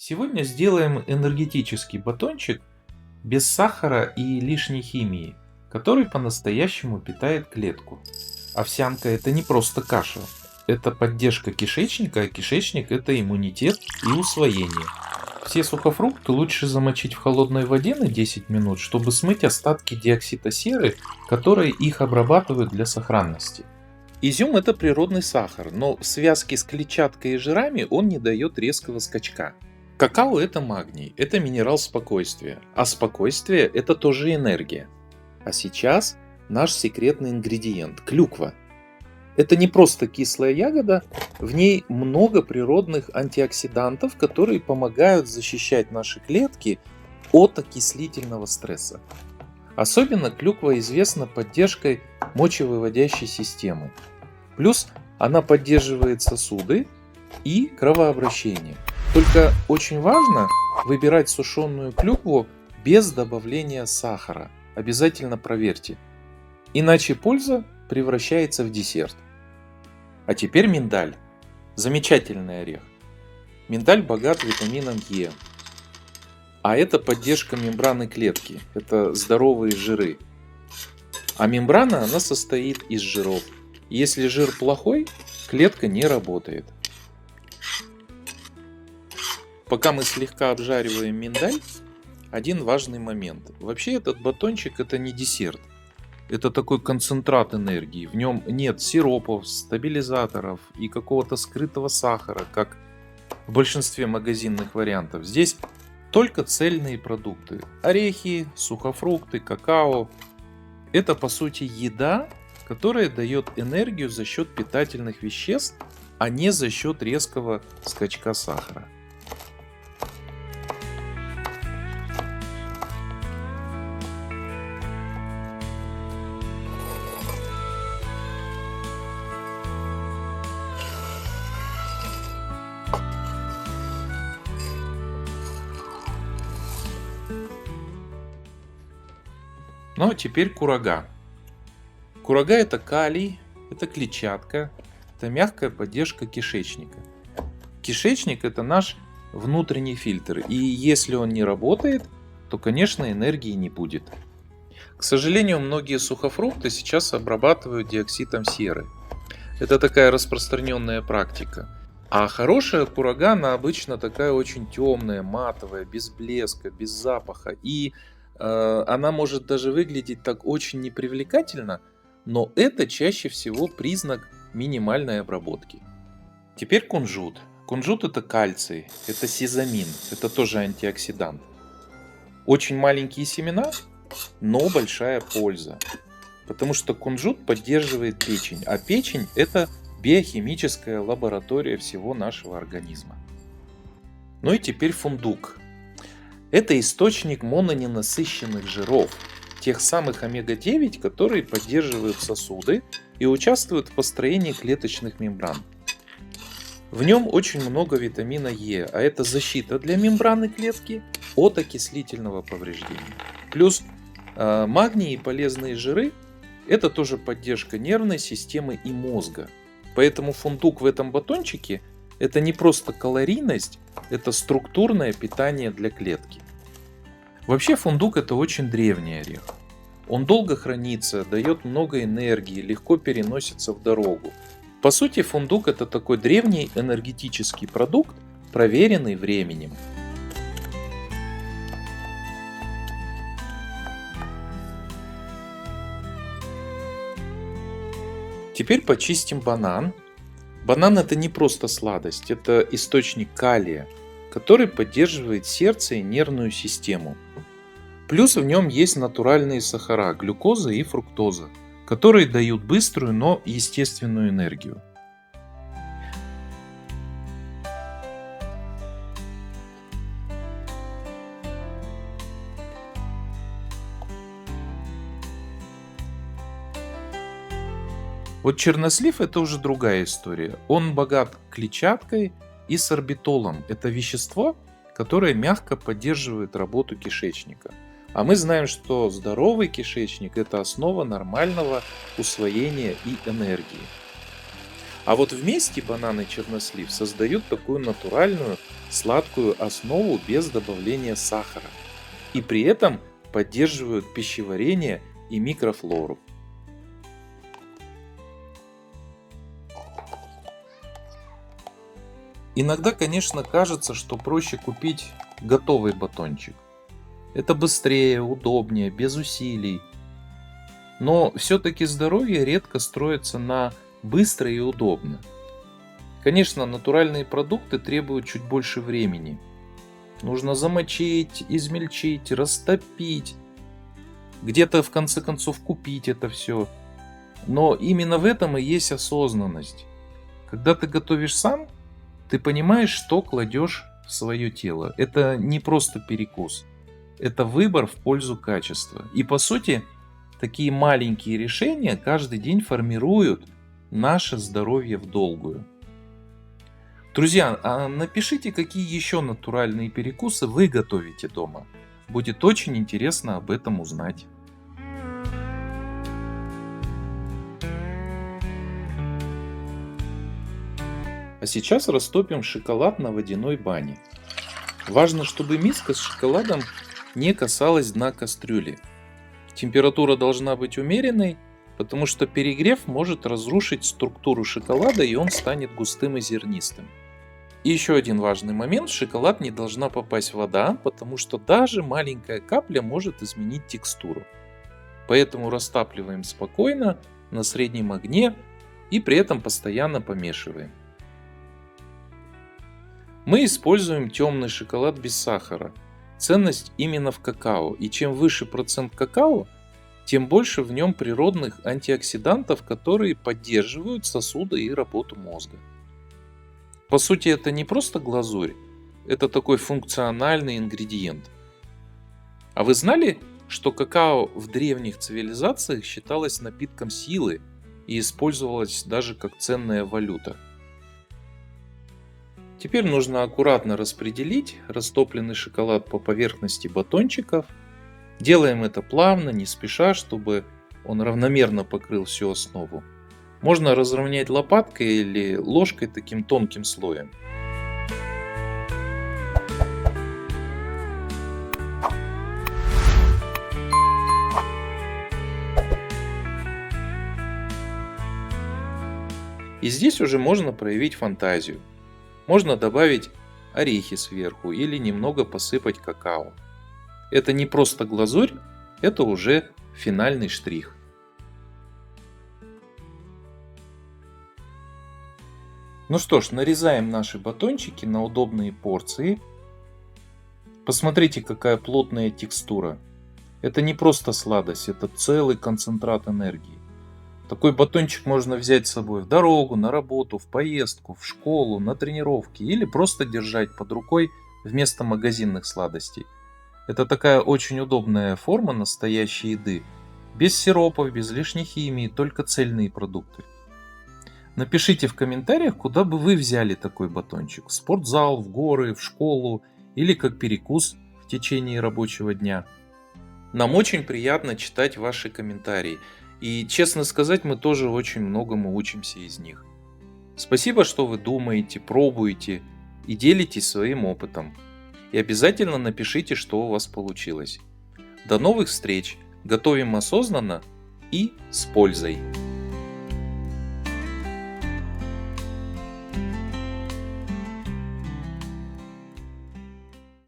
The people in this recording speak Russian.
Сегодня сделаем энергетический батончик без сахара и лишней химии, который по-настоящему питает клетку. Овсянка это не просто каша, это поддержка кишечника, а кишечник это иммунитет и усвоение. Все сухофрукты лучше замочить в холодной воде на 10 минут, чтобы смыть остатки диоксида серы, которые их обрабатывают для сохранности. Изюм это природный сахар, но в связке с клетчаткой и жирами он не дает резкого скачка. Какао это магний, это минерал спокойствия, а спокойствие это тоже энергия. А сейчас наш секретный ингредиент – клюква. Это не просто кислая ягода, в ней много природных антиоксидантов, которые помогают защищать наши клетки от окислительного стресса. Особенно клюква известна поддержкой мочевыводящей системы. Плюс она поддерживает сосуды и кровообращение. Только очень важно выбирать сушеную клюкву без добавления сахара. Обязательно проверьте. Иначе польза превращается в десерт. А теперь миндаль. Замечательный орех. Миндаль богат витамином Е. А это поддержка мембраны клетки. Это здоровые жиры. А мембрана, она состоит из жиров. Если жир плохой, клетка не работает. Пока мы слегка обжариваем миндаль, один важный момент. Вообще этот батончик это не десерт. Это такой концентрат энергии. В нем нет сиропов, стабилизаторов и какого-то скрытого сахара, как в большинстве магазинных вариантов. Здесь только цельные продукты. Орехи, сухофрукты, какао. Это по сути еда, которая дает энергию за счет питательных веществ, а не за счет резкого скачка сахара. Ну а теперь курага. Курага это калий, это клетчатка, это мягкая поддержка кишечника. Кишечник это наш внутренний фильтр, и если он не работает, то, конечно, энергии не будет. К сожалению, многие сухофрукты сейчас обрабатывают диоксидом серы. Это такая распространенная практика. А хорошая курага, она обычно такая очень темная, матовая, без блеска, без запаха. И она может даже выглядеть так очень непривлекательно, но это чаще всего признак минимальной обработки. Теперь кунжут. Кунжут это кальций, это сизамин, это тоже антиоксидант. Очень маленькие семена, но большая польза. Потому что кунжут поддерживает печень, а печень это биохимическая лаборатория всего нашего организма. Ну и теперь фундук. Это источник мононенасыщенных жиров, тех самых омега-9, которые поддерживают сосуды и участвуют в построении клеточных мембран. В нем очень много витамина Е, а это защита для мембраны клетки от окислительного повреждения. Плюс магний и полезные жиры – это тоже поддержка нервной системы и мозга. Поэтому фундук в этом батончике – это не просто калорийность, это структурное питание для клетки. Вообще фундук это очень древний орех. Он долго хранится, дает много энергии, легко переносится в дорогу. По сути, фундук это такой древний энергетический продукт, проверенный временем. Теперь почистим банан. Банан это не просто сладость, это источник калия, который поддерживает сердце и нервную систему. Плюс в нем есть натуральные сахара, глюкоза и фруктоза, которые дают быструю, но естественную энергию. Вот чернослив это уже другая история. Он богат клетчаткой и сорбитолом. Это вещество, которое мягко поддерживает работу кишечника. А мы знаем, что здоровый кишечник это основа нормального усвоения и энергии. А вот вместе банан и чернослив создают такую натуральную сладкую основу без добавления сахара. И при этом поддерживают пищеварение и микрофлору. Иногда, конечно, кажется, что проще купить готовый батончик. Это быстрее, удобнее, без усилий. Но все-таки здоровье редко строится на быстро и удобно. Конечно, натуральные продукты требуют чуть больше времени. Нужно замочить, измельчить, растопить, где-то в конце концов купить это все. Но именно в этом и есть осознанность. Когда ты готовишь сам, ты понимаешь, что кладешь в свое тело. Это не просто перекус. Это выбор в пользу качества. И по сути, такие маленькие решения каждый день формируют наше здоровье в долгую. Друзья, а напишите, какие еще натуральные перекусы вы готовите дома. Будет очень интересно об этом узнать. А сейчас растопим шоколад на водяной бане. Важно, чтобы миска с шоколадом не касалась дна кастрюли. Температура должна быть умеренной, потому что перегрев может разрушить структуру шоколада, и он станет густым и зернистым. И еще один важный момент: в шоколад не должна попасть вода, потому что даже маленькая капля может изменить текстуру. Поэтому растапливаем спокойно на среднем огне и при этом постоянно помешиваем. Мы используем темный шоколад без сахара. Ценность именно в какао, и чем выше процент какао, тем больше в нем природных антиоксидантов, которые поддерживают сосуды и работу мозга. По сути, это не просто глазурь, это такой функциональный ингредиент. А вы знали, что какао в древних цивилизациях считалось напитком силы и использовалось даже как ценная валюта? Теперь нужно аккуратно распределить растопленный шоколад по поверхности батончиков. Делаем это плавно, не спеша, чтобы он равномерно покрыл всю основу. Можно разровнять лопаткой или ложкой таким тонким слоем. И здесь уже можно проявить фантазию. Можно добавить орехи сверху или немного посыпать какао. Это не просто глазурь, это уже финальный штрих. Ну что ж, нарезаем наши батончики на удобные порции. Посмотрите, какая плотная текстура. Это не просто сладость, это целый концентрат энергии. Такой батончик можно взять с собой в дорогу, на работу, в поездку, в школу, на тренировки или просто держать под рукой вместо магазинных сладостей. Это такая очень удобная форма настоящей еды. Без сиропов, без лишней химии, только цельные продукты. Напишите в комментариях, куда бы вы взяли такой батончик. В спортзал, в горы, в школу или как перекус в течение рабочего дня. Нам очень приятно читать ваши комментарии. И, честно сказать, мы тоже очень многому учимся из них. Спасибо, что вы думаете, пробуете и делитесь своим опытом. И обязательно напишите, что у вас получилось. До новых встреч! Готовим осознанно и с пользой!